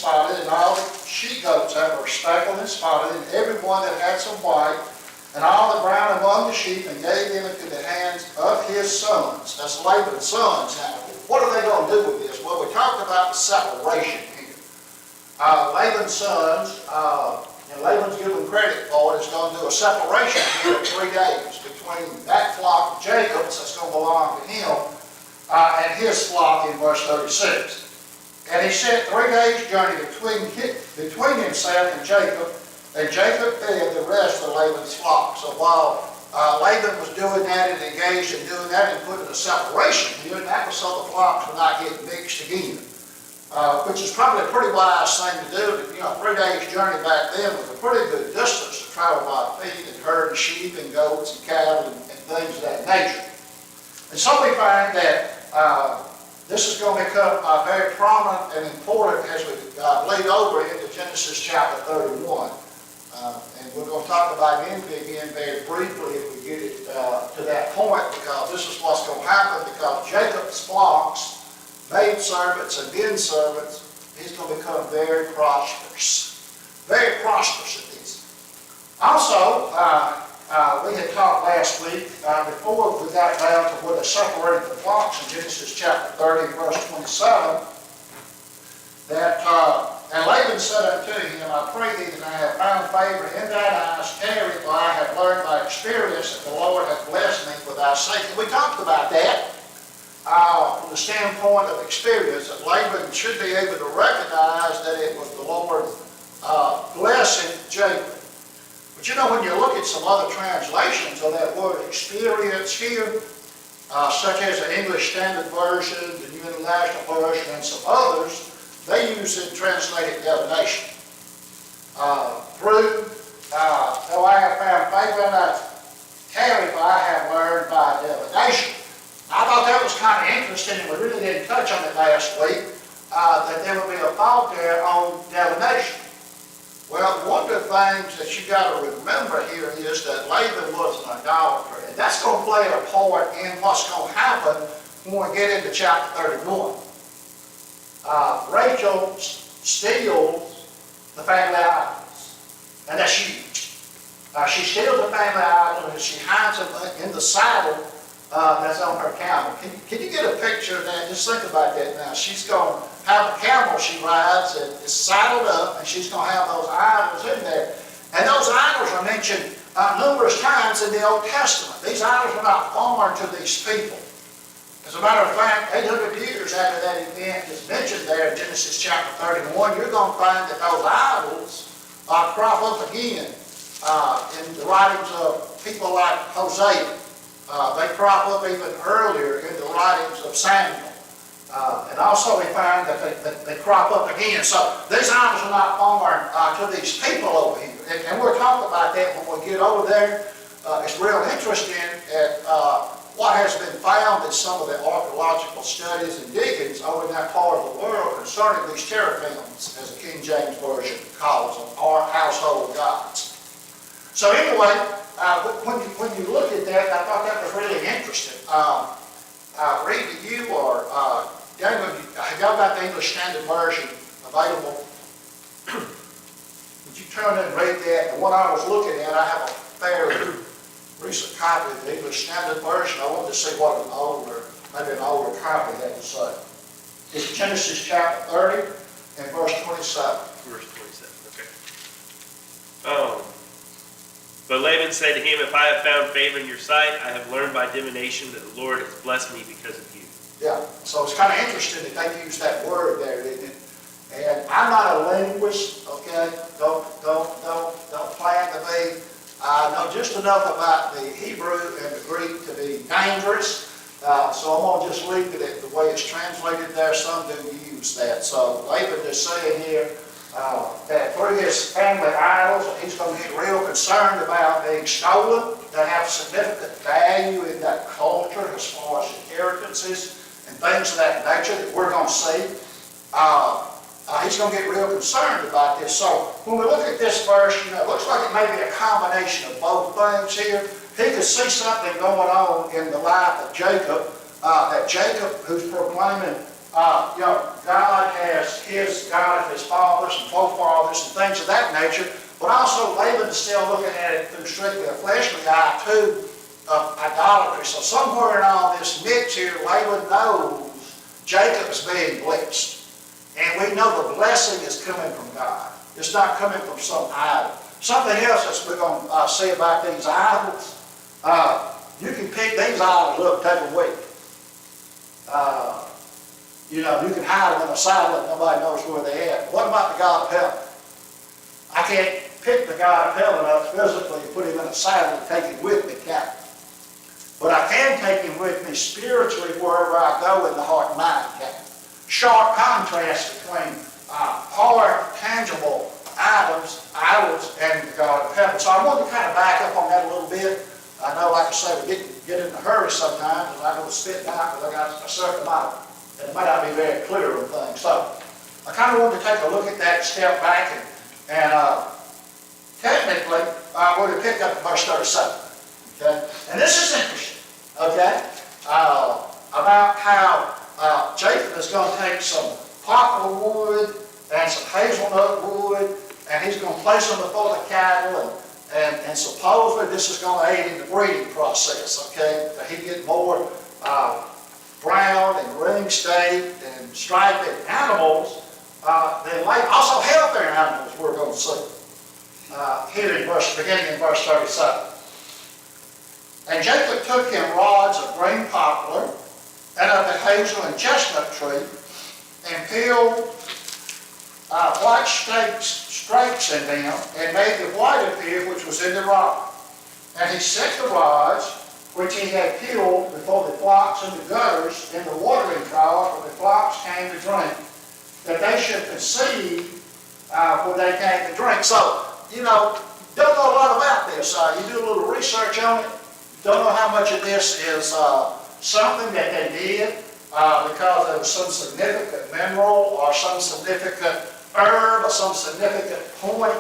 spotted, and all the she-goats that were speckled and spotted, and every one that had some white, and all the brown among the sheep, and gave them into the hands of his sons. That's Laban's sons. Now, what are they going to do with this? Well, we talked about the separation here. Laban's sons, and Laban's given credit for it, is going to do a separation here of 3 days between that flock of Jacob's that's going to belong to him and his flock in verse 36. And he sent 3 days' journey between himself and Jacob fed the rest of Laban's flock. So while Laban was doing that and engaged in doing that and putting a separation here, and that was so the flocks would not get mixed again. Which is probably a pretty wise thing to do. 3 days' journey back then was a pretty good distance to travel by feet and herd sheep and goats and cattle and things of that nature. And so we find that this is going to become very prominent and important as we lead over into Genesis chapter 31. And we're going to talk about envy again very briefly if we get it to that point, because this is what's going to happen, because Jacob's flocks, maidservants and men servants, he's going to become very prosperous. Very prosperous at this. Also, we had talked last week, before we got down to where they separated the flocks in Genesis chapter 30, verse 27, that, and Laban said unto him, I pray thee that I have found favor in thine eyes, tarry, for I have learned by experience that the Lord hath blessed me for thy sake. And we talked about that from the standpoint of experience, that Laban should be able to recognize that it was the Lord blessing Jacob. But when you look at some other translations of that word experience here, such as the English Standard Version, the New International Version, and some others, they use it translated divination. Though I have found favor in thy tarry, for I have learned by divination. I thought that was kind of interesting, and we really didn't touch on it last week, that there would be a thought there on divination. Well, one of the things that you got to remember here is that Laban was an idolater, and that's going to play a part in what's going to happen when we get into chapter 31. Rachel steals the family idols, and that's huge. She steals the family idols and she hides them in the saddle that's on her camel. Can you get a picture of that? Just think about that now. She's going to have a camel she rides and is saddled up, and she's going to have those idols in there. And those idols are mentioned numerous times in the Old Testament. These idols were not foreign to these people. As a matter of fact, 800 years after that event is mentioned there in Genesis chapter 31, you're going to find that those idols crop up again in the writings of people like Hosea. They crop up even earlier in the writings of Samuel. And also we find that they crop up again. So these idols are not foreign to these people over here. And we'll talk about that when we get over there. It's real interesting at what has been found in some of the archaeological studies and diggings over in that part of the world concerning these teraphims, as the King James Version calls them, or household gods. So anyway, when you look at that, I thought that was really interesting. Read to you, or Daniel, have y'all got the English Standard Version available? Would you turn and read that? The one I was looking at, I have a fairly recent copy of the English Standard Version. I wanted to see what maybe an older copy had to say. It's Genesis chapter 30 and verse 27. Verse 27, okay. But Laban said to him, if I have found favor in your sight, I have learned by divination that the Lord has blessed me because of you. Yeah, so it's kind of interesting that they use that word there, isn't it? And I'm not a linguist, okay? Don't plan to be. I know just enough about the Hebrew and the Greek to be dangerous. So I'm going to just leave it at the way it's translated there. Some do use that. So Laban is saying here that through his family idols, he's going to get real concerned about being stolen. They have significant value in that culture as far as inheritances and things of that nature that we're going to see. He's going to get real concerned about this. So when we look at this verse, it looks like it may be a combination of both things here. He could see something going on in the life of Jacob, that Jacob, who's proclaiming, God has his God of his fathers and forefathers and things of that nature, but also Laban is still looking at it through strictly a fleshly eye too, of idolatry. So somewhere in all this mix here, Laban knows Jacob is being blessed. And we know the blessing is coming from God. It's not coming from some idol. Something else that we're going to see about these idols, you can pick these idols up and take them with you. You know, you can hide them in a silo and nobody knows where they're at. What about the God of heaven? I can't pick the God of heaven up physically and put him in a silo and take him with me, can't I? But I can take him with me spiritually wherever I go in the heart and mind, can't I? Sharp contrast between hard, tangible idols and the God of heaven. So I want to kind of back up on that a little bit. I know, like I say, we get in a hurry sometimes, and I go to spit out because I got a certain amount, and it might not be very clear on things. So I kind of want to take a look at that, step back, and technically, we're going to pick up at verse 37. Okay? And this is interesting, okay? About how Jacob is going to take some poplar wood and some hazelnut wood, and he's going to place them before the cattle, and supposedly this is going to aid in the breeding process, okay? That he get more brown and ring-staked and striped animals than like also healthier animals we're going to see. Here in beginning in verse 37. And Jacob took him rods of green poplar and of the hazel and chestnut tree, and peeled white stripes in them, and made the white appear which was in the rod. And he set the rods which he had peeled before the flocks in the gutters in the watering troughs where the flocks came to drink, that they should conceive when they came to drink. So, you know, don't know a lot about this. You do a little research on it. Don't know how much of this is something that they did because there was some significant mineral or some significant herb or some significant point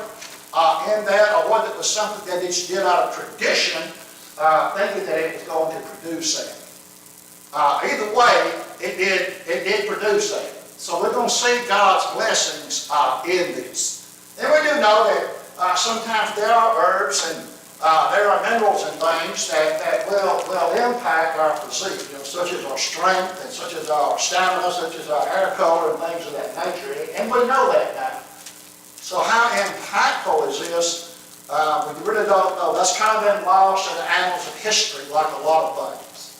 in that, or whether it was something that they just did out of tradition, thinking that it was going to produce that. Either way, it did produce that. So we're going to see God's blessings in this. And we do know that sometimes there are herbs and there are minerals and things that will impact our physique, you know, such as our strength and such as our stamina, such as our hair color and things of that nature. And we know that now. So how impactful is this? We really don't know. That's kind of been lost in the annals of history, like a lot of things.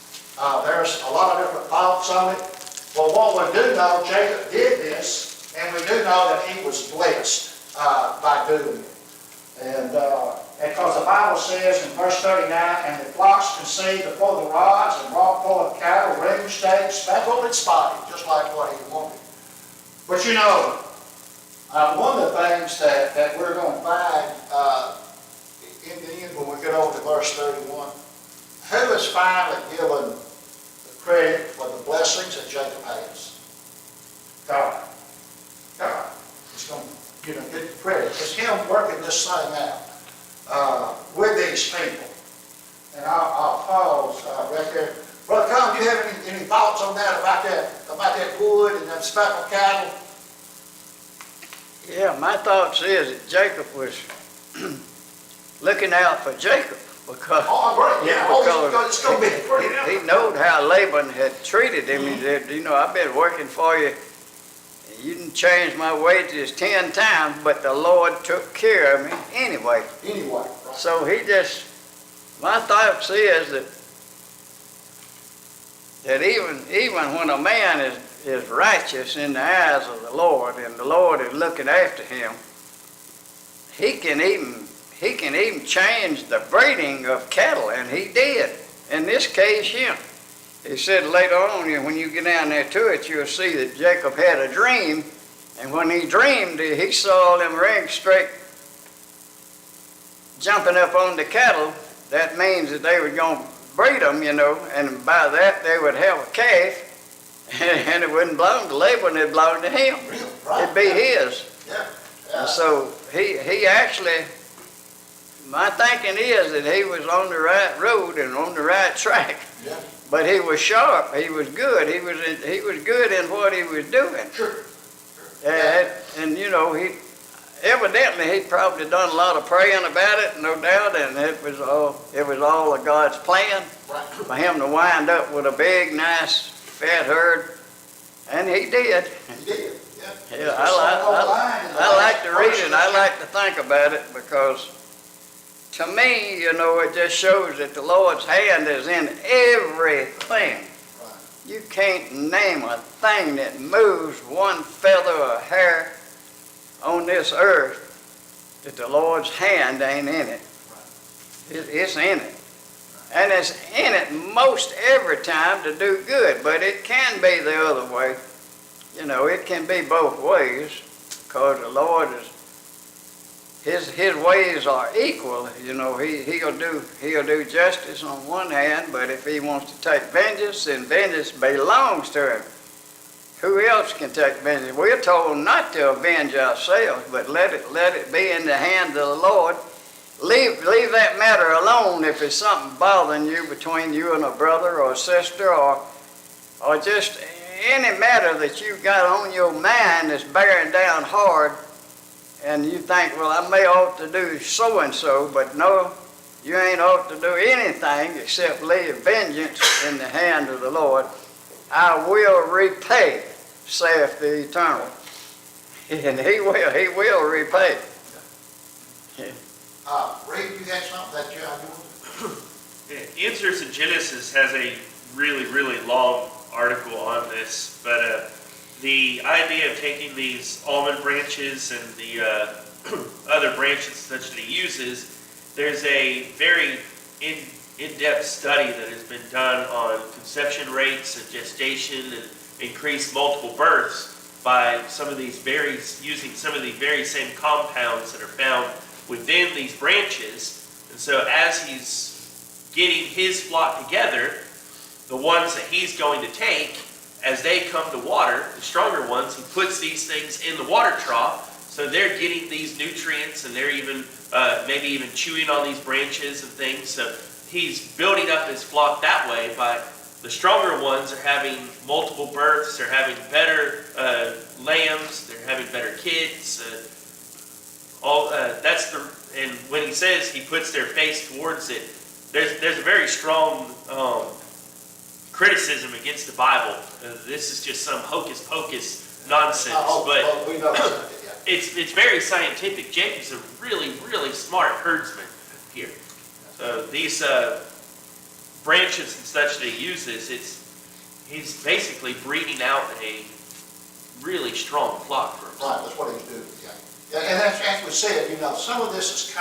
There's a lot of different thoughts on it. But what we do know, Jacob did this, and we do know that he was blessed by doing it. And because the Bible says in verse 39, and the flocks conceived before the rods and brought forth cattle, ring stakes, speckled and spotted, just like what he wanted. But you know, one of the things that we're going to find in the end when we get over to verse 31, who is finally given the credit for the blessings that Jacob has? God. God is going to get the credit. It's him working this thing out with these people. And I'll pause right there. Brother Colin, do you have any thoughts on that, about that wood and them speckled cattle? Yeah, my thoughts is that Jacob was looking out for Jacob because, because it's going to be pretty. he knowed how Laban had treated him. He said, you know, I've been working for you. You didn't change my wages 10 times, but the Lord took care of me anyway. Right. So he just, my thoughts is that even when a man is righteous in the eyes of the Lord, and the Lord is looking after him, he can even change the breeding of cattle, and he did. In this case, him. He said later on, when you get down there to it, you'll see that Jacob had a dream, and when he dreamed, he saw them ring straight jumping up on the cattle. That means that they were going to breed them, you know, and by that they would have a calf, and it wouldn't belong to Laban, it belonged to him. Right. It'd be his. Yeah. And so he actually my thinking is that he was on the right road and on the right track. Yeah, But he was sharp, he was good, he was good in what he was doing. sure. And you know, evidently he'd probably done a lot of praying about it, no doubt, and it was all of God's plan Right. for him to wind up with a big, nice, fat herd, and he did. He did, yeah. Yeah, I like to read it, I like to think about it, because to me, you know, it just shows that the Lord's hand is in everything. Right. You can't name a thing that moves one feather or hair on this earth that the Lord's hand ain't in it. It's in it. And it's in it most every time to do good, but it can be the other way. You know, it can be both ways, because the Lord is, his ways are equal. You know, he'll do justice on one hand, but if he wants to take vengeance, then vengeance belongs to him. Who else can take vengeance? We're told not to avenge ourselves, but let it be in the hands of the Lord. Leave that matter alone if it's something bothering you between you and a brother or a sister, or just any matter that you've got on your mind that's bearing down hard, and you think, well, I may ought to do so and so, but no, you ain't ought to do anything except leave vengeance in the hand of the Lord. I will repay, saith the Eternal. And he will repay. Reed, you had something that you want Yeah, Answers in Genesis has a really, really long article on this, but the idea of taking these almond branches and the other branches such that he uses, there's a very in-depth study that has been done on conception rates and gestation and increased multiple births by using some of the very same compounds that are found within these branches. And so as he's getting his flock together, the ones that he's going to take, as they come to water, the stronger ones, he puts these things in the water trough, so they're getting these nutrients, and they're even maybe even chewing on these branches and things. So he's building up his flock that way. By the stronger ones are having multiple births, they're having better lambs, they're having better kids. And when he says he puts their face towards it, there's a very strong criticism against the Bible. This is just some hocus pocus nonsense, but we know that, yeah. it's very scientific. Jacob's a really, really smart herdsman here. So these branches and such that he uses, he's basically breeding out a really strong flock for himself. Right, that's what he's doing, yeah. Yeah, and as we said, you know, some of this is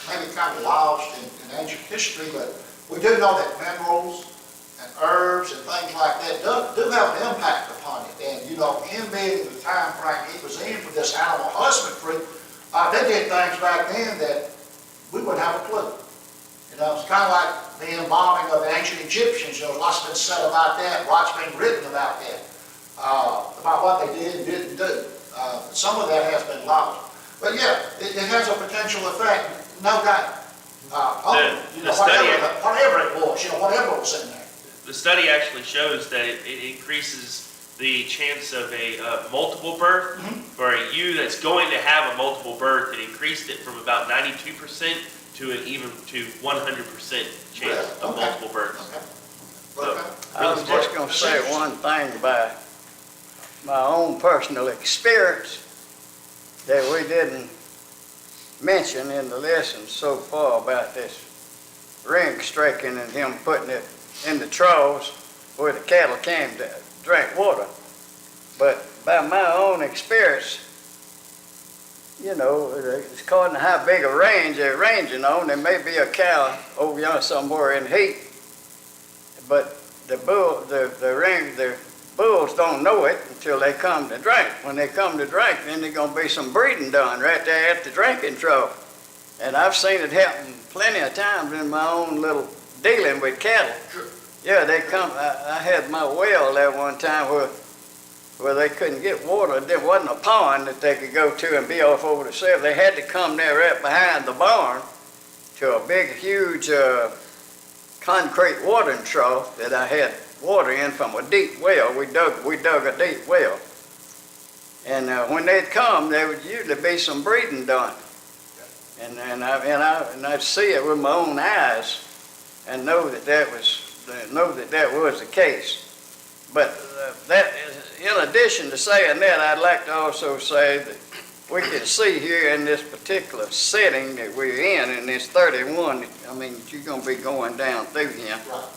maybe kind of lost in ancient history, but we do know that minerals and herbs and things like that do have an impact upon it. And, you know, him being in the time frame he was in for this animal husbandry, they did things back then that we wouldn't have a clue. You know, it's kind of like the embalming of the ancient Egyptians. You know, lots been said about that, lots been written about that, about what they did and didn't do. Some of that has been lost. But yeah, it has a potential effect, no doubt. Whatever it was, you know, whatever was in there. The study actually shows that it increases the chance of a multiple birth. For a ewe that's going to have a multiple birth, it increased it from about 92% to 100% chance of multiple births. Okay. So, I was just going to say one thing by my own personal experience that we didn't mention in the lesson so far about this ring striking and him putting it in the troughs where the cattle came to drink water. But by my own experience, you know, according to how big a range they're ranging on, there may be a cow over yonder somewhere in heat, but the bulls don't know it until they come to drink. When they come to drink, then there's going to be some breeding done right there at the drinking trough. And I've seen it happen plenty of times in my own little dealing with cattle. Yeah, they come. I had my well there one time where they couldn't get water. There wasn't a pond that they could go to and be off over the self. They had to come there right behind the barn to a big, huge concrete watering trough that I had water in from a deep well. We dug a deep well. And when they'd come, there would usually be some breeding done. And I'd see it with my own eyes and know that that was the case. But that is, in addition to saying that, I'd like to also say that we can see here in this particular setting that we're in this 31, I mean, you're going to be going down through here. Right.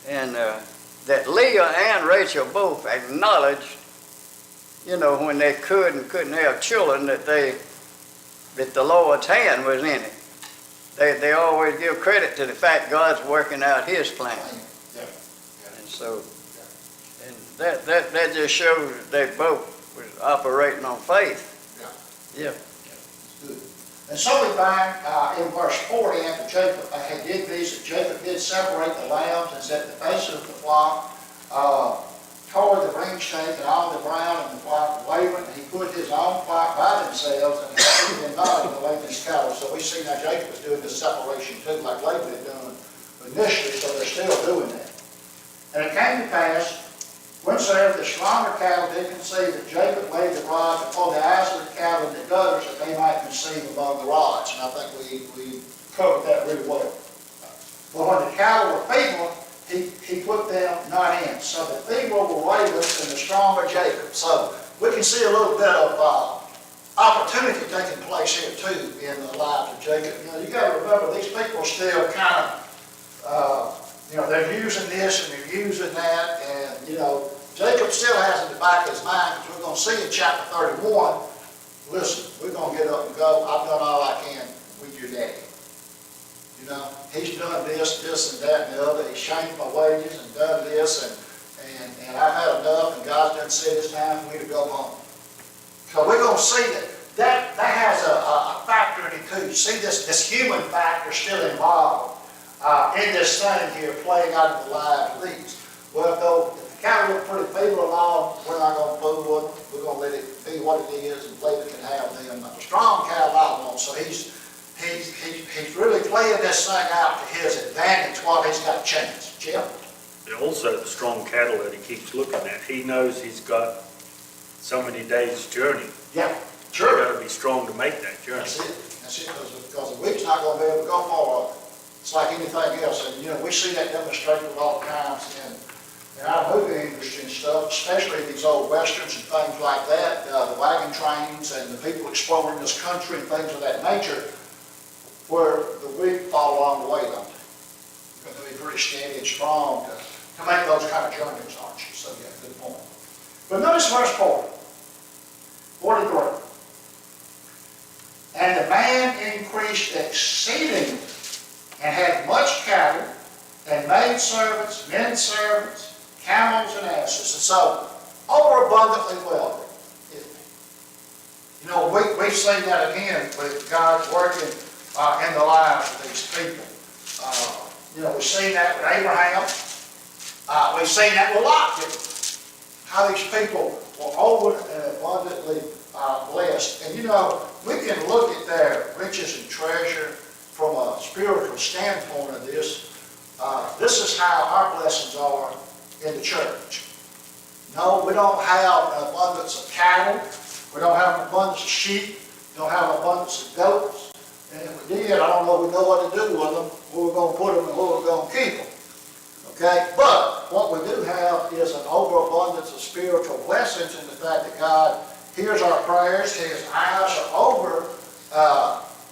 And that Leah and Rachel both acknowledged, you know, when they could and couldn't have children, that the Lord's hand was in it. They always give credit to the fact God's working out His plan. Yeah. And so, and that just shows that they both was operating on faith. Yeah. Good. And so we find in verse 40, after Jacob did these, Jacob did separate the lambs and set the faces of the flock, tore the ring stake and all the ground and the flock of Laban, and he put his own flock by themselves and he did not in the Laban's cattle. So we see now Jacob was doing this separation too, like Laban had done initially, so they're still doing that. And it came to pass, whensoever the stronger cattle did conceive, that Jacob laid the rod before the eyes of the cattle in the gutters, that they might conceive among the rods. And I think we covered that really well. But when the cattle were feeble, he put them not in. So the feeble were Laban's and the stronger Jacob. So we can see a little bit of opportunity taking place here too in the lives of Jacob. You know, you got to remember these people are still kind of, you know, they're using this and they're using that, and you know, Jacob still has in the back of his mind, because we're going to see in chapter 31, listen, we're going to get up and go. I've done all I can with your daddy. You know, he's done this, and that, and the other. He's changed my wages and done this, and I've had enough, and God's done said it's time for me to go home. So we're going to see that has a factor in it too. You see this human factor still involved in this thing here playing out in the lives of these. Well, though, if the cattle look pretty feeble along, we're not going to fool with them. We're going to let it be what it is, and Laban can have them. But the strong cattle I want, so he's really playing this thing out to his advantage while he's got a chance. Jim? And also the strong cattle that he keeps looking at. He knows he's got so many days' journey. Yeah, You've sure. got to be strong to make that journey. That's it, because the week's not going to be able to go far. It's like anything else, and you know, we see that demonstrated a lot of times in our movie industry and stuff, especially these old westerns and things like that, the wagon trains and the people exploring this country and things of that nature, where the weak follow along the way, don't they? You've got to be pretty steady and strong to make those kind of journeys, aren't you? So yeah, good point. But notice verse 43. And the man increased exceedingly, and had much cattle, and maid servants, men servants, camels, and asses, and so overabundantly wealthy. You know, we've seen that again with God working in the lives of these people. You know, we've seen that with Abraham. We've seen that with Lot. How these people were over and abundantly blessed. And you know, we can look at their riches and treasure from a spiritual standpoint of this. This is how our blessings are in the church. No, we don't have an abundance of cattle. We don't have an abundance of sheep. We don't have an abundance of goats. And if we did, I don't know, we know what to do with them, where we're going to put them and where we're going to keep them. Okay? But what we do have is an overabundance of spiritual blessings in the fact that God hears our prayers. His eyes are over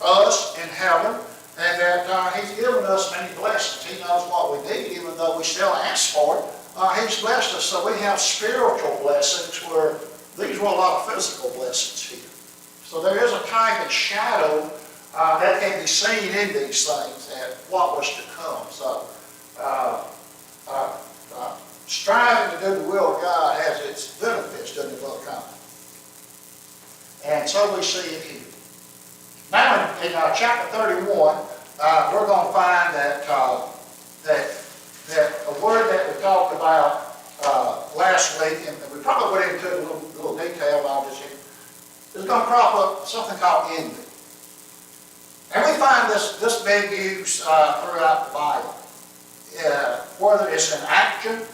us in heaven, and that He's given us many blessings. He knows what we need, even though we still ask for it. He's blessed us, so we have spiritual blessings where these were a lot of physical blessings here. So there is a type and shadow that can be seen in these things and what was to come. So striving to do the will of God has its benefits, doesn't it, Brother Conley? And so we see it here. Now in chapter 31, we're going to find that a word that we talked about last week, and we probably went into it in a little detail on this here, is going to crop up something called envy. And we find this being used throughout the Bible, whether it's in action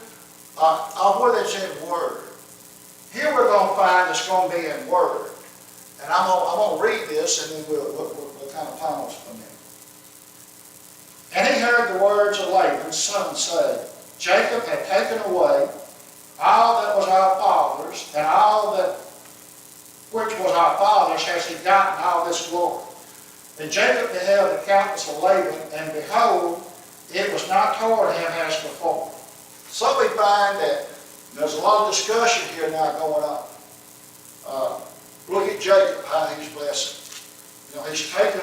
or whether it's in word. Here we're going to find it's going to be in word. And I'm going to read this, and then we'll kind of pause for a minute. And he heard the words of Laban's son say, Jacob had taken away all that was our father's, and all that which was our father's has he gotten all this glory. And Jacob beheld the countenance of Laban, and behold, it was not toward him as before. So we find that there's a lot of discussion here now going on. Look at Jacob, how he's blessed. You know, he's taken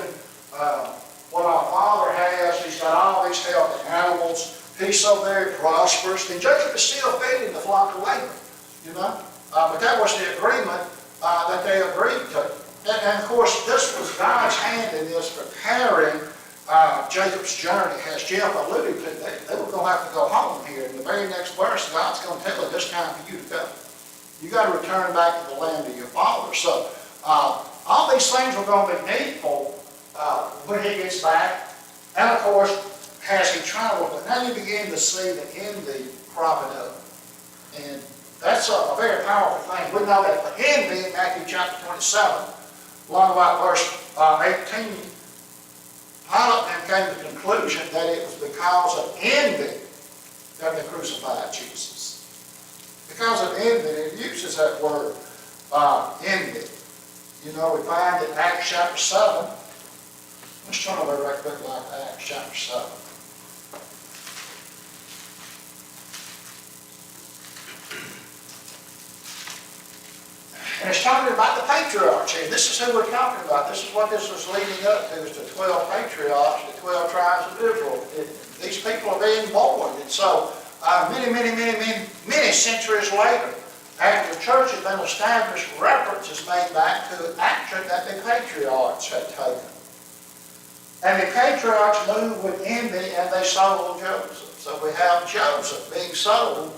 what our father has. He's got all these healthy animals. He's so very prosperous. And Jacob is still feeding the flock of Laban, you know. But that was the agreement that they agreed to. And of course, this was God's hand in this preparing Jacob's journey. As Jeff alluded to, they were going to have to go home here. In the very next verse, God's going to tell them, it's time for you to go. You got to return back to the land of your father. So all these things were going to be needful when he gets back. And of course, as he traveled, but now you begin to see the envy cropping up. And that's a very powerful thing. We know that the envy in Matthew chapter 27, along about verse 18, Pilate then came to the conclusion that it was because of envy that they crucified Jesus. Because of envy, it uses that word, envy. You know, we find in Acts chapter 7, let's turn over right quick like Acts chapter 7. And it's talking about the patriarchs here. This is who we're talking about. This is what this was leading up to, is the 12 patriarchs, the 12 tribes of Israel. These people are being born. And so many centuries later, after the church had been established, reference is made back to action that the patriarchs had taken. And the patriarchs moved with envy, and they sold Joseph. So we have Joseph being sold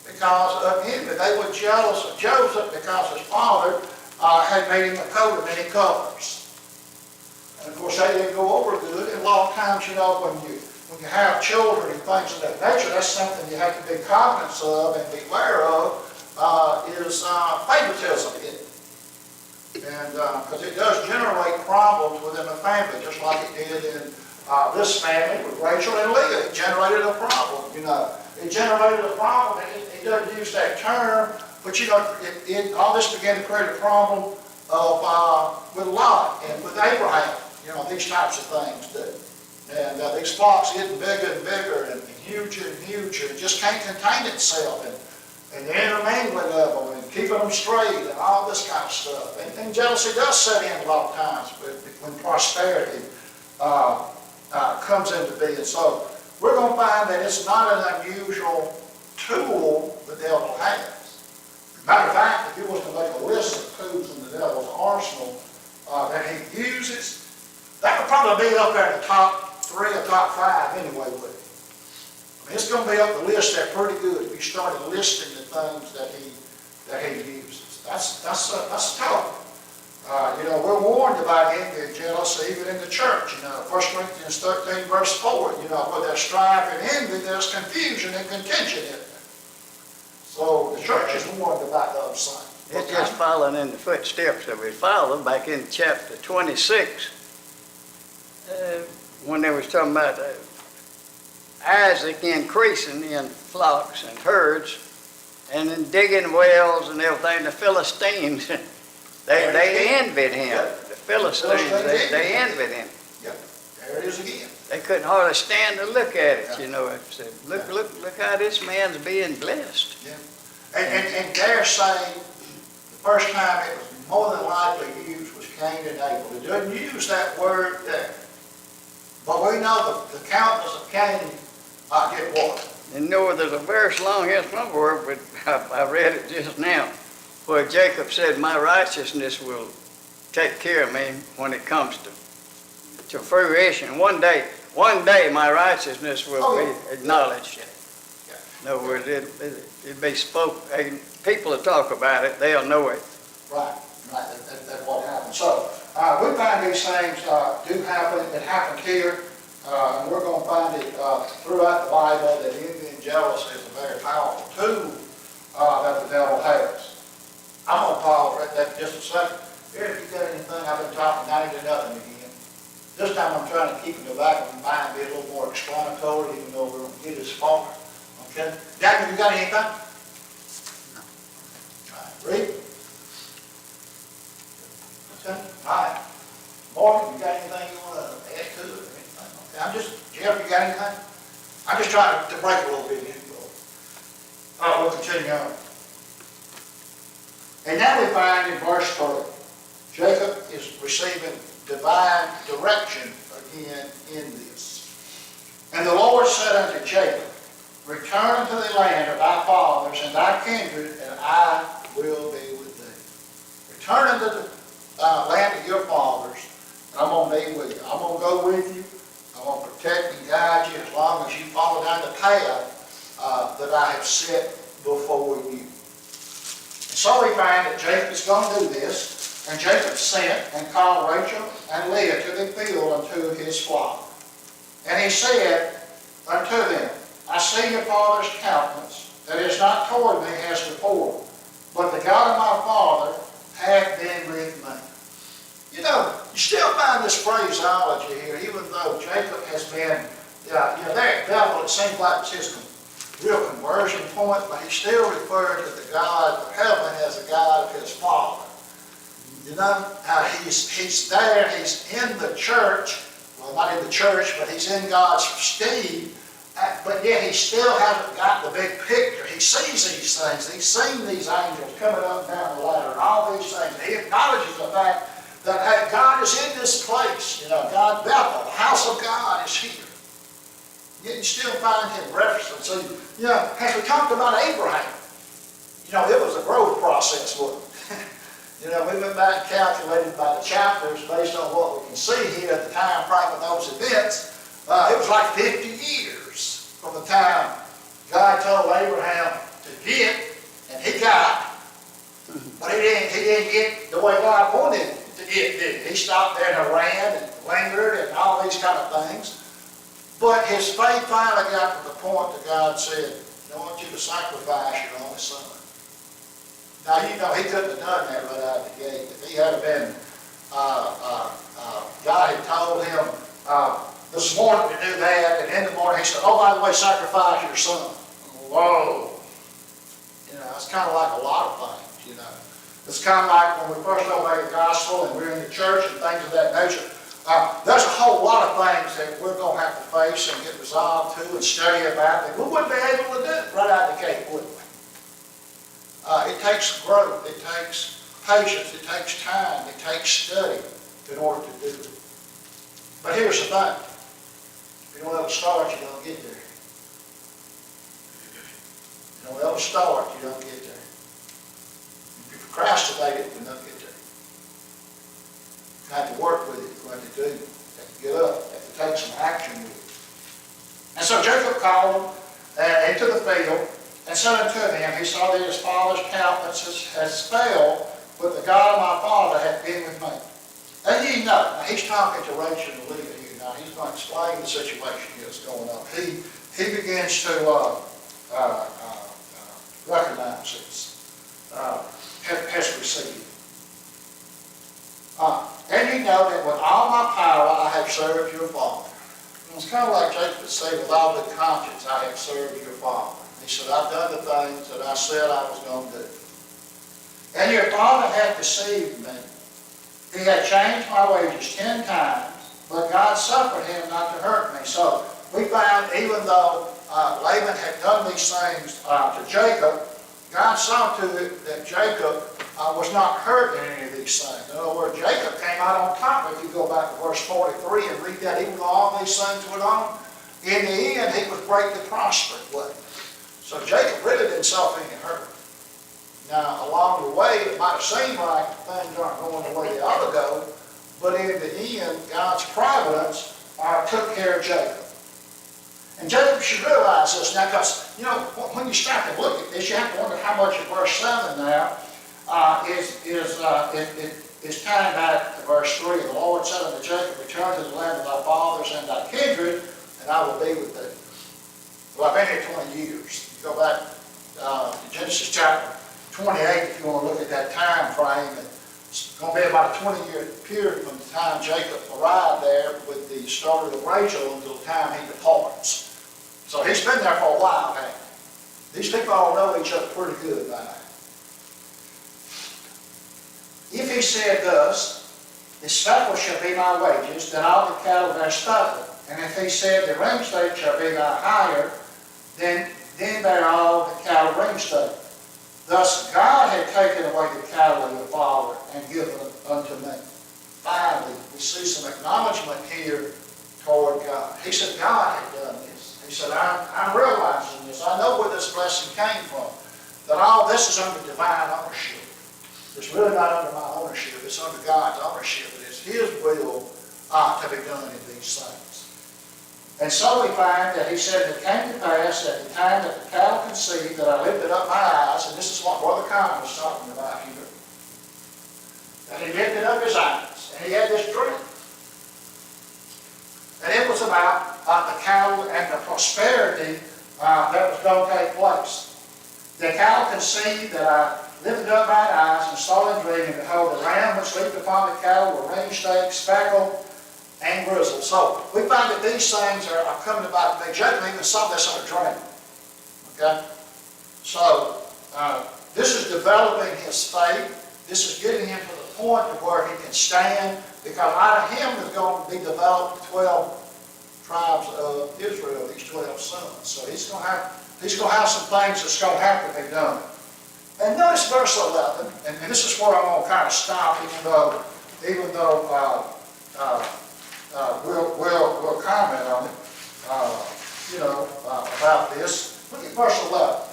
because of envy. They were jealous of Joseph because his father had made him a coat of many colors. And of course, that didn't go over good. And a lot of times, you know, when you have children and things of that nature, that's something you have to be cognizant of and beware of, is favoritism. And because it does generate problems within the family, just like it did in this family with Rachel and Leah. It generated a problem, you know. It generated a problem, and it doesn't use that term, but you know, all this began to create a problem of with Lot and with Abraham. You know, these types of things do. And these flocks getting bigger and bigger and huger and huger, and just can't contain itself. And the intermingling of them and keeping them straight and all this kind of stuff. And jealousy does set in a lot of times when prosperity comes into being. So we're going to find that it's not an unusual tool the devil has. Matter of fact, if you was to make a list of tools in the devil's arsenal that he uses, that would probably be up there in the top 3 or top 5 anyway, wouldn't it? I mean, it's going to be up the list there pretty good if you started listing the things that he uses. That's tough. You know, we're warned about envy and jealousy even in the church. You know, 1 Corinthians 13 verse 4, you know, where there's strife and envy, there's confusion and contention in it. So the church is warned about those things. It's just following in the footsteps of his father back in chapter 26, when they was talking about Isaac increasing in flocks and herds, and in digging wells and everything. The Philistines, they envied him. The Philistines, they envied him. Yep, there it is again. They couldn't hardly stand to look at it, you know. It said, look how this man's being blessed. Yeah. And they're saying the first time it was more than likely used was Cain and Abel. It doesn't use that word there. But we know the countenance of Cain get water. And you know, there's a verse long here somewhere, but I read it just now, where Jacob said, my righteousness will take care of me when it comes to fruition. One day my righteousness will be acknowledged. In other words, it'd be spoken. People will talk about it, they'll know it. Right. That's what happened. So We find these things do happen. It happened here, and we're going to find it throughout the Bible that envy and jealousy is a very powerful tool that the devil has. I'm going to pause right there for just a second. Here, if you got anything, I've been talking 90 to nothing again. This time I'm trying to keep it in the back of my mind, be a little more explanatory, even though we're going to get as far. Okay? Daniel, you got anything? No. All right, read. Okay. All right. Morgan, you got anything you want to add to it or anything? Okay. Jeff, you got anything? I'm just trying to break a little bit here. All right, we'll continue on. And now we find in verse 3, Jacob is receiving divine direction again in this. And the Lord said unto Jacob, return to the land of thy fathers and thy kindred, and I will be with thee. Return unto the land of your fathers, and I'm going to be with you. I'm going to go with you. I'm going to protect and guide you as long as you follow down the path that I have set before you. So we find that Jacob is going to do this, and Jacob sent and called Rachel and Leah to the field unto his flock. And he said unto them, I see your father's countenance, that is not toward me as before, but the God of my father hath been with me. You know, you still find this phraseology here, even though Jacob has been, there at Bethel, it seems like it's his real conversion point, but he still referred to the God of heaven as the God of his father. You know, he's there, he's in the church, well, not in the church, but he's in God's stead, but yet he still hasn't got the big picture. He sees these things, he's seen these angels coming up and down the ladder and all these things. He acknowledges the fact that hey, God is in this place. You know, God, Bethel, the house of God is here. Yet you still find him referencing. So, you know, as we talked about Abraham, you know, it was a growth process, wasn't it? You know, we went back and calculated by the chapters based on what we can see here at the time frame of those events. It was like 50 years from the time God told Abraham to get, and he got, but he didn't get the way God wanted him to get, did he? He stopped there in Iran and lingered and all these kind of things. But his faith finally got to the point that God said, I want you to sacrifice your only son. Now, you know, he couldn't have done that right out of the gate. If he had been, God had told him this morning to do that, and in the morning he said, oh, by the way, sacrifice your son. Whoa. You know, it's kind of like a lot of things, you know. It's kind of like when we first obey the gospel and we're in the church and things of that nature. There's a whole lot of things that we're going to have to face and get resolved to and study about that we wouldn't be able to do right out of the gate, would we? It takes growth, it takes patience, it takes time, it takes study in order to do it. But here's the thing. If you don't ever start, you don't get there. If you don't ever start, you don't get there. If you procrastinate it, you don't get there. You have to work with it, you have to do it. You have to get up, you have to take some action with it. And so Jacob called them into the field and said unto them, he saw that his father's countenance has failed, but the God of my father hath been with me. And ye know, now he's talking to Rachel and Leah here now. He's going to explain the situation that's going on. He begins to recognize this, has received. And ye know that with all my power I have served your father. And it's kind of like Jacob would say, with all good conscience I have served your father. He said, I've done the things that I said I was going to do. And your father hath deceived me. He had changed my wages 10 times, but God suffered him not to hurt me. So we found even though Laban had done these things to Jacob, God saw to it that Jacob was not hurt in any of these things. In other words, Jacob came out on top. If you go back to verse 43 and read that, even though all these things went on, in the end he was greatly prospered. So Jacob really didn't suffer any hurt. Now, along the way, it might have seemed like things aren't going the way they ought to go, but in the end, God's providence took care of Jacob. And Jacob should realize this now, because, you know, when you stop and look at this, you have to wonder how much of verse 7 now is tying back to verse 3. The Lord said unto Jacob, return to the land of thy fathers and thy kindred, and I will be with thee. Well, I've been here 20 years. You go back to Genesis chapter 28, if you want to look at that time frame. It's going to be about a 20-year period from the time Jacob arrived there with the story of Rachel until the time he departs. So he's been there for a while, hasn't he? These people all know each other pretty good by now. If he said thus, the stubble shall be my wages, then all the cattle their stubble. And if he said, the ring stake shall be thy hire, then bear all the cattle ring stake. Thus God had taken away the cattle of your father and given them unto me. Finally, we see some acknowledgement here toward God. He said God had done this. He said, I'm realizing this. I know where this blessing came from. That all this is under divine ownership. It's really not under my ownership. It's under God's ownership. It is His will to be done in these things. And so we find that he said, it came to pass at the time that the cattle conceived that I lifted up my eyes, and this is what Brother Conner was talking about here. And he lifted up his eyes, and he had this dream. And it was about the cattle and the prosperity that was going to take place. The cattle conceived that I lifted up mine eyes and saw in dream, and behold, the ram which leaped upon the cattle were ring staked, speckled, and grizzled. So we find that these things are coming about. They Jacob even saw this in a dream. Okay? So this is developing his faith. This is getting him to the point to where he can stand, because out of him is going to be developed 12 tribes of Israel, these 12 sons. So he's going to have some things that's going to have to be done. And notice verse 11, and this is where I'm going to kind of stop, even though we'll comment on it, about this. Look at verse 11.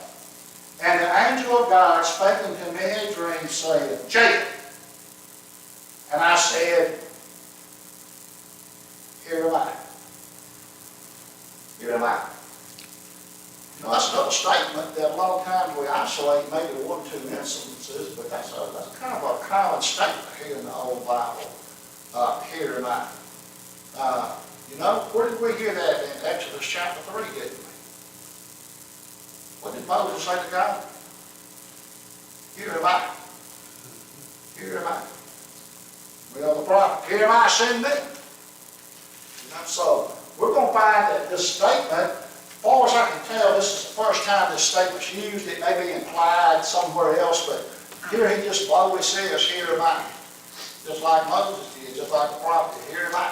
And the angel of God spake unto me in a dream, saying, Jacob. And I said, Here am I. Here am I. That's another statement that a lot of times we isolate maybe one or two instances, but that's kind of a common statement here in the old Bible. Here am I. Where did we hear that in Exodus chapter 3, didn't we? What did Moses say to God? Here am I. Here am I. Well, the prophet, here am I, send me. So we're going to find that this statement, as far as I can tell, this is the first time this statement's used. It may be implied somewhere else, but here he just boldly says, here am I. Just like Moses did, just like the prophet, here am I.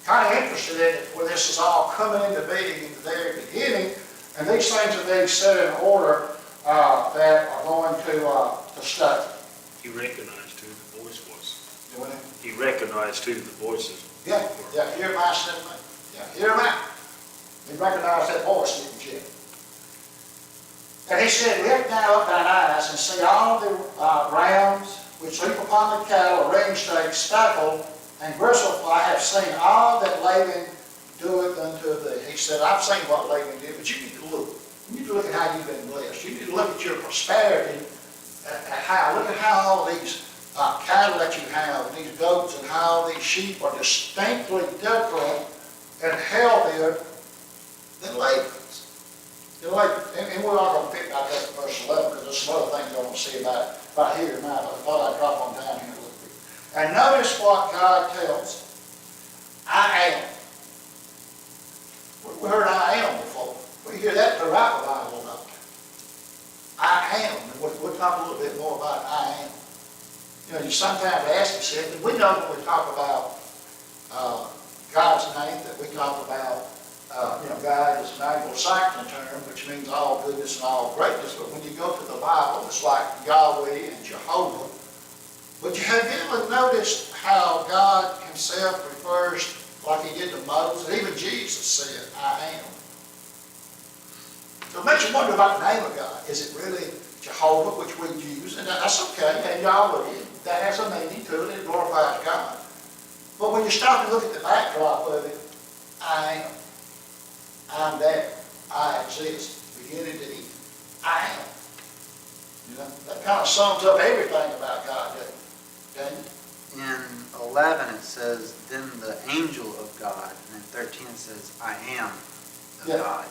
Kind of interested in it where this is all coming into being in the very beginning, and these things are being set in order that are going to stay. He recognized who the voice was. Doing it? He recognized who the voices Yeah, here am I, send me. Yeah, here am I. He recognized that voice, didn't you? And he said, lift now up thine eyes and see all the rams which leap upon the cattle, ring stake, speckled, and gristled, for I have seen all that Laban doeth unto thee. He said, I've seen what Laban did, but you need to look. You need to look at how you've been blessed. You need to look at your prosperity, look at how all these cattle that you have, these goats and how these sheep are distinctly different and healthier than Laban's. And we're not going to pick out that verse 11 because there's some other things I want to see about here now, but I thought I'd drop on down here a little bit. And notice what God tells. I am. We heard I am before. We hear that throughout the Bible, don't we? I am. And we'll talk a little bit more about I am. You sometimes ask yourself, we know when we talk about God's name, that we talk about, God is an Anglo-Saxon term, which means all goodness and all greatness. But when you go to the Bible, it's like Yahweh and Jehovah. But have you ever noticed how God himself refers, like he did to Moses, even Jesus said, I am. So it makes you wonder about the name of God. Is it really Jehovah, which we use? And that's okay, and Yahweh, that has a meaning to it, it glorifies God. But when you stop and look at the backdrop of it, I am. I'm there. I exist. Beginning to end. I am. That kind of sums up everything about God, doesn't it? Okay? In 11, it says, then the angel of God, and in 13 it says, I am the Yeah. God.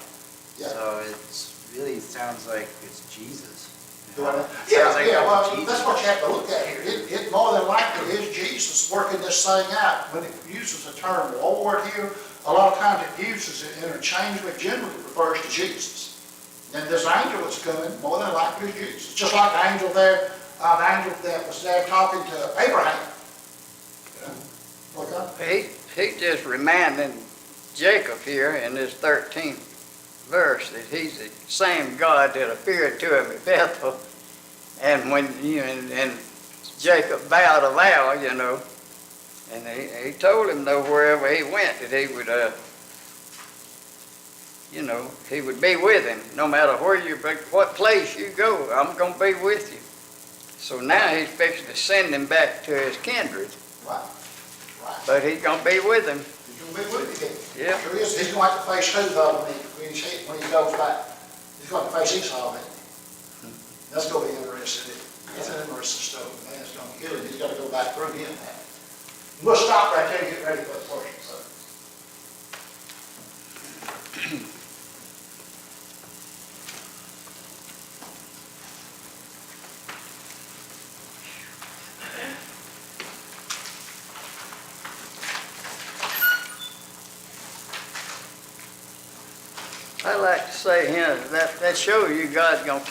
Yeah. So it's really sounds like it's Jesus. Do I know? It Yeah, sounds like yeah, it's well, Jesus. that's what you have to look at here. It more than likely is Jesus working this thing out. When it uses the term Lord here, a lot of times it uses it interchangeably, generally refers to Jesus. And this angel that's coming, more than likely is Jesus. Just like the angel there, the angel that was there talking to Abraham. Look up. He just reminding Jacob here in this 13th verse that he's the same God that appeared to him at Bethel. And when, and Jacob vowed a vow, and he told him, though, wherever he went, that he would, he would be with him. No matter what place you go, I'm going to be with you. So now he's fixing to send him back to his kindred, Right, right. but he's going to be with him. He's going to be with you. Yeah. Sure is. He's going to have to face who though when he goes back? He's going to face Esau, ain't he? That's going to be interesting. It's an interesting story. Man, it's going to kill him. He's got to go back through him now. We'll stop right there and get ready for the portion, so. I like to say here, that shows you God's gonna